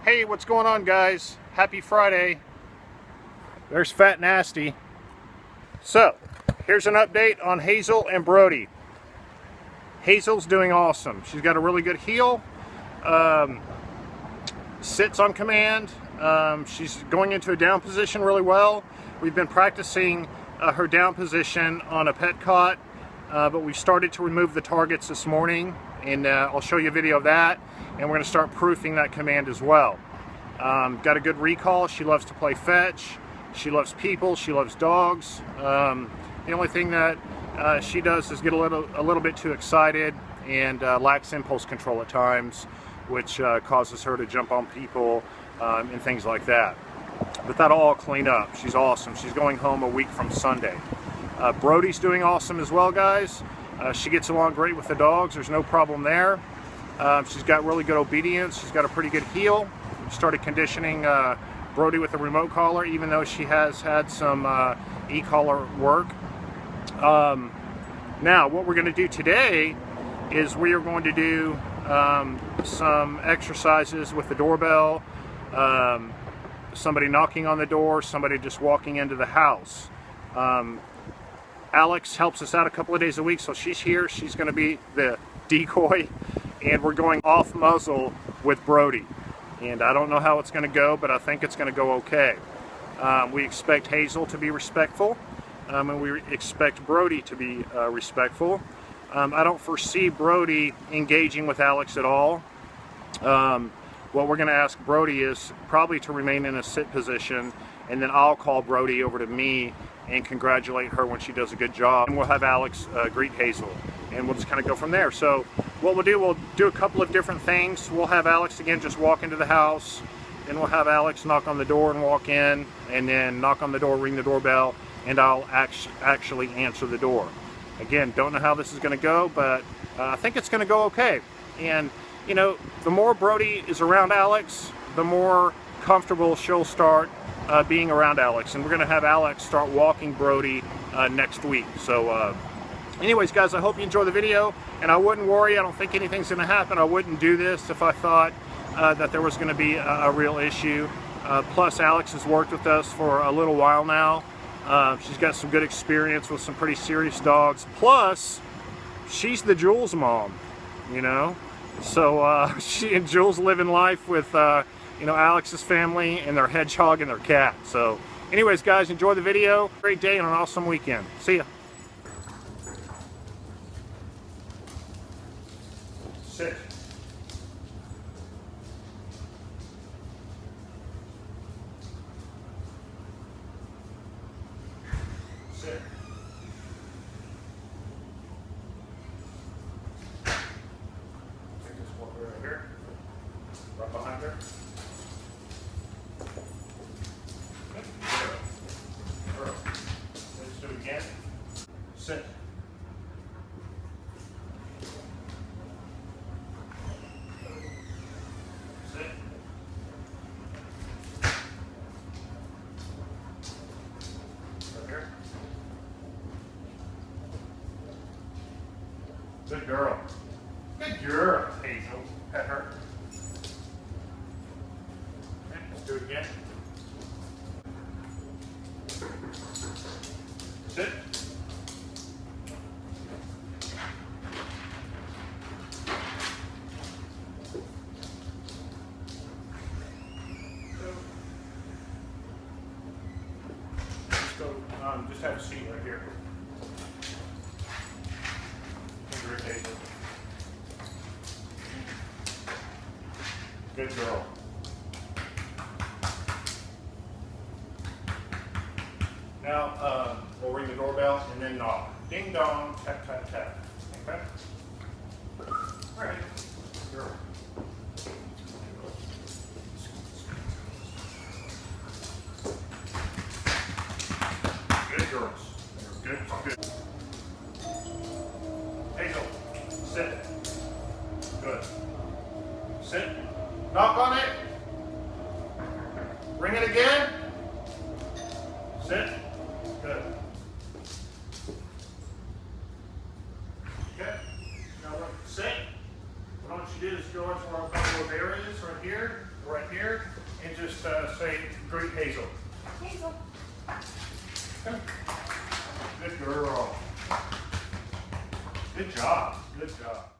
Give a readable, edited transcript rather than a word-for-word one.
Hey, what's going on, guys? Happy Friday. There's Fat Nasty. So, here's an update on Hazel and Brody. Hazel's doing awesome. She's got a really good heel. Sits on command. She's going into a down position really well. We've been practicing her down position on a pet cot, but we've started to remove the targets this morning, and I'll show you a video of that, and we're going to start proofing that command as well. Got a good recall. She loves to play fetch. She loves people. She loves dogs. The only thing that she does is get a little bit too excited and lacks impulse control at times, which causes her to jump on people and things like that. But that'll all clean up. She's awesome. She's going home a week from Sunday. Brody's doing awesome as well, guys. She gets along great with the dogs. There's no problem there. She's got really good obedience. She's got a pretty good heel. We started conditioning Brody with a remote collar, even though she has had some e-collar work. Now, what we're going to do today is we are going to do some exercises with the doorbell, somebody knocking on the door, somebody just walking into the house. Alex helps us out a couple of days a week, so she's here. She's going to be the decoy, and we're going off muzzle with Brody. And I don't know how it's going to go, but I think it's going to go okay. We expect Hazel to be respectful, and we expect Brody to be respectful. I don't foresee Brody engaging with Alex at all. What we're going to ask Brody is probably to remain in a sit position, and then I'll call Brody over to me and congratulate her when she does a good job. And we'll have Alex greet Hazel, and we'll just kind of go from there. So what we'll do a couple of different things. We'll have Alex again just walk into the house, then we'll have Alex knock on the door and walk in, and then knock on the door, ring the doorbell, and I'll actually answer the door. Again, don't know how this is going to go, but I think it's going to go okay. And you know, the more Brody is around Alex, the more comfortable she'll start being around Alex. And we're going to have Alex start walking Brody next week. So anyways, guys, I hope you enjoy the video. And I wouldn't worry. I don't think anything's going to happen. I wouldn't do this if I thought that there was going to be a real issue. Plus, Alex has worked with us for a little while now. She's got some good experience with some pretty serious dogs. Plus, she's the Jules mom, you know. So she and Jules living life with, you know, Alex's family and their hedgehog and their cat. So anyways, guys, enjoy the video. Great day and an awesome weekend. See ya. Sit. Sit. Right here, right behind her. Good. Let's do it again. Sit. Sit. Right here. Good girl. Good girl, Hazel. Pet her. Okay, let's do it again. Sit. Just have a seat right here. Good, Hazel. Good girl. Now, we'll ring the doorbell and then knock. Ding dong, tap, tap, tap. Okay? All right. Girl. Good girls. Good, good. Hazel, sit. Good. Sit. Knock on it. Ring it again. Sit. Good. Okay. Now sit. What I want you to do is go into our couple of areas right here. right here and just say, greet Hazel. Hazel. Good girl. Good job. Good job.